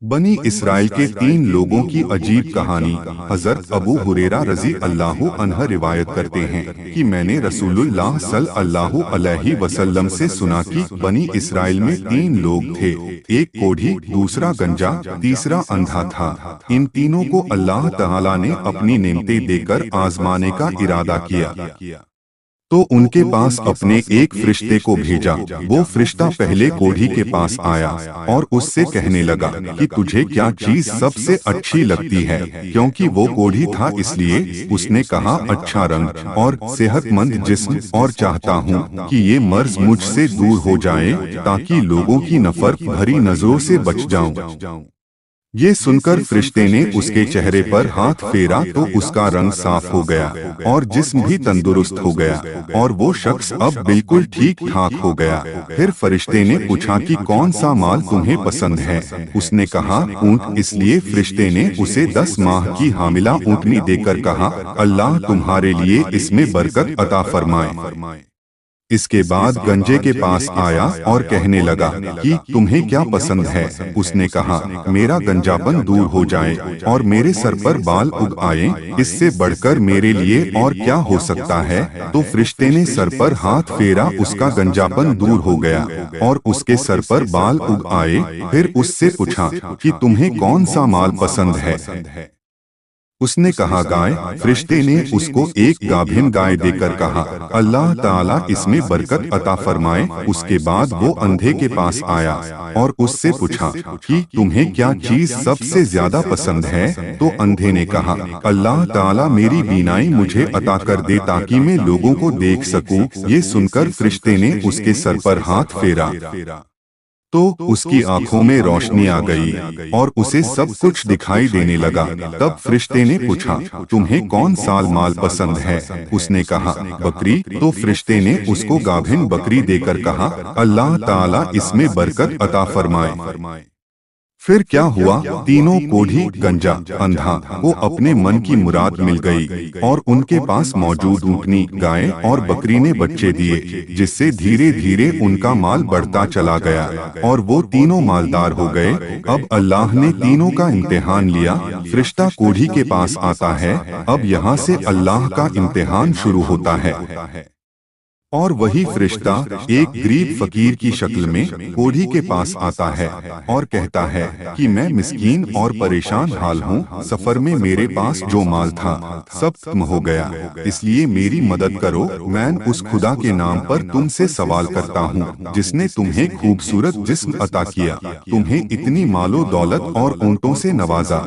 بنی اسرائیل کے 3 لوگوں کی عجیب کہانی۔ حضرت ابو ہریرہ رضی اللہ عنہ روایت کرتے ہیں کہ میں نے رسول اللہ صلی اللہ علیہ وسلم سے سنا کہ بنی اسرائیل میں 3 لوگ تھے، ایک کوڑھی، دوسرا گنجا، تیسرا اندھا تھا۔ ان تینوں کو اللہ تعالیٰ نے اپنی نعمتیں دے کر آزمانے کا ارادہ کیا تو ان کے پاس اپنے ایک فرشتے کو بھیجا۔ وہ فرشتہ پہلے کوڑھی کے پاس آیا اور اس سے کہنے لگا کہ تجھے کیا چیز سب سے اچھی لگتی ہے؟ کیونکہ وہ کوڑھی تھا اس لیے اس نے کہا اچھا رنگ اور صحت مند جسم، اور چاہتا ہوں کہ یہ مرض مجھ سے دور ہو جائے تاکہ لوگوں کی نفرت بھری نظروں سے بچ جاؤں۔ یہ سن کر فرشتے نے اس کے چہرے پر ہاتھ پھیرا تو اس کا رنگ صاف ہو گیا اور جسم بھی تندرست ہو گیا اور وہ شخص اب بالکل ٹھیک ٹھاک ہو گیا۔ پھر فرشتے نے پوچھا کہ کون سا مال تمہیں پسند ہے؟ اس نے کہا اونٹ۔ اس لیے فرشتے نے اسے 10 ماہ کی حاملہ اونٹنی دے کر کہا اللہ تمہارے لیے اس میں برکت عطا فرمائے۔ اس کے بعد گنجے کے پاس آیا اور کہنے لگا کہ تمہیں کیا پسند ہے؟ اس نے کہا میرا گنجاپن دور ہو جائے اور میرے سر پر بال اگ آئیں، اس سے بڑھ کر میرے لیے اور کیا ہو سکتا ہے؟ تو فرشتے نے سر پر ہاتھ پھیرا، اس کا گنجاپن دور ہو گیا اور اس کے سر پر بال اگ آئے۔ پھر اس سے پوچھا کہ تمہیں کون سا مال پسند ہے؟ اس نے کہا گائے۔ فرشتے نے اس کو ایک گابھن گائے دے کر کہا اللہ تعالیٰ اس میں برکت عطا فرمائے۔ اس کے بعد وہ اندھے کے پاس آیا اور اس سے پوچھا کہ تمہیں کیا چیز سب سے زیادہ پسند ہے؟ تو اندھے نے کہا اللہ تعالیٰ میری بینائی مجھے عطا کر دے تاکہ میں لوگوں کو دیکھ سکوں۔ یہ سن کر فرشتے نے اس کے سر پر ہاتھ پھیرا تو اس کی آنکھوں میں روشنی آ گئی اور اسے سب کچھ دکھائی دینے لگا۔ تب فرشتے نے پوچھا تمہیں کون سا مال پسند ہے؟ اس نے کہا بکری۔ تو فرشتے نے اس کو گابھن بکری دے کر کہا اللہ تعالیٰ اس میں برکت عطا فرمائے۔ پھر کیا ہوا؟ تینوں کوڑھی، گنجا، اندھا کو اپنے من کی مراد مل گئی اور ان کے پاس موجود اونٹنی، گائے اور بکری نے بچے دیے، جس سے دھیرے دھیرے ان کا مال بڑھتا چلا گیا اور وہ تینوں مالدار ہو گئے۔ اب اللہ نے تینوں کا امتحان لیا۔ فرشتہ کوڑھی کے پاس آتا ہے، اب یہاں سے اللہ کا امتحان شروع ہوتا ہے اور وہی فرشتہ ایک غریب فقیر کی شکل میں کوڑھی کے پاس آتا ہے اور کہتا ہے کہ میں مسکین اور پریشان حال ہوں، سفر میں میرے پاس جو مال تھا سب ختم ہو گیا، اس لیے میری مدد کرو۔ میں اس خدا کے نام پر تم سے سوال کرتا ہوں جس نے تمہیں خوبصورت جسم عطا کیا، تمہیں اتنی مال و دولت اور اونٹوں سے نوازا،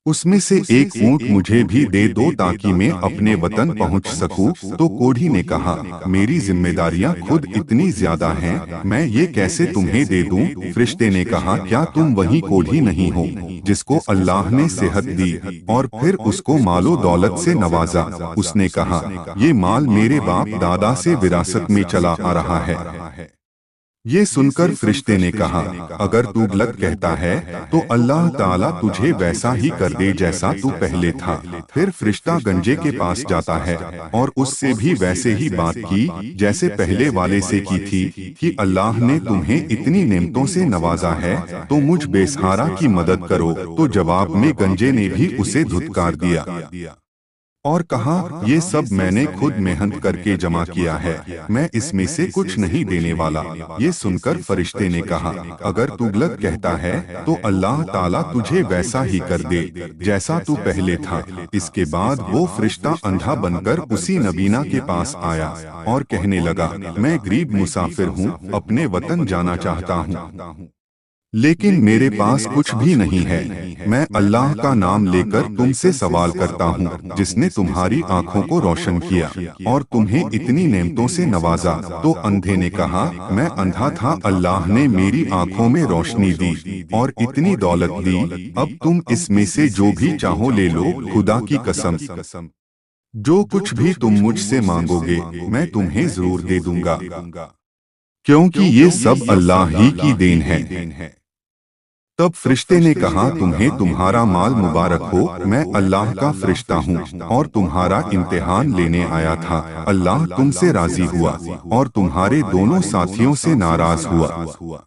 اس میں سے ایک اونٹ مجھے بھی دے دو تاکہ میں اپنے وطن پہنچ سکوں۔ تو کوڑھی نے کہا میری ذمہ داریاں خود اتنی زیادہ ہیں، میں یہ کیسے تمہیں دے دوں؟ فرشتے نے کہا کیا تم وہی کوڑھی نہیں ہو جس کو اللہ نے صحت دی اور پھر اس کو مال و دولت سے نوازا؟ اس نے کہا یہ مال میرے باپ دادا سے وراثت میں چلا آ رہا ہے۔ یہ سن کر فرشتے نے کہا اگر تو غلط کہتا ہے تو اللہ تعالیٰ تجھے ویسا ہی کر دے جیسا تو پہلے تھا۔ پھر فرشتہ گنجے کے پاس جاتا ہے اور اس سے بھی ویسے ہی بات کی جیسے پہلے والے سے کی تھی کہ اللہ نے تمہیں اتنی نعمتوں سے نوازا ہے تو مجھ بے سہارا کی مدد کرو۔ تو جواب میں گنجے نے بھی اسے دھتکار دیا اور کہا یہ سب میں نے خود محنت کر کے جمع کیا ہے، میں اس میں سے کچھ نہیں دینے والا۔ یہ سن کر فرشتے نے کہا اگر تو غلط کہتا ہے تو اللہ تعالیٰ تجھے ویسا ہی کر دے جیسا تو پہلے تھا۔ اس کے بعد وہ فرشتہ اندھا بن کر اسی نبینا کے پاس آیا اور کہنے لگا میں غریب مسافر ہوں، اپنے وطن جانا چاہتا ہوں لیکن میرے پاس کچھ بھی نہیں ہے۔ میں اللہ کا نام لے کر تم سے سوال کرتا ہوں جس نے تمہاری آنکھوں کو روشن کیا اور تمہیں اتنی نعمتوں سے نوازا۔ تو اندھے نے کہا میں اندھا تھا، اللہ نے میری آنکھوں میں روشنی دی اور اتنی دولت دی، اب تم اس میں سے جو بھی چاہو لے لو، خدا کی قسم جو کچھ بھی تم مجھ سے مانگو گے میں تمہیں ضرور دے دوں گا، کیونکہ یہ سب اللہ ہی کی دین ہے۔ تب فرشتے نے کہا تمہیں تمہارا مال مبارک ہو، میں اللہ کا فرشتہ ہوں اور تمہارا امتحان لینے آیا تھا۔ اللہ تم سے راضی ہوا اور تمہارے دونوں ساتھیوں سے ناراض ہوا۔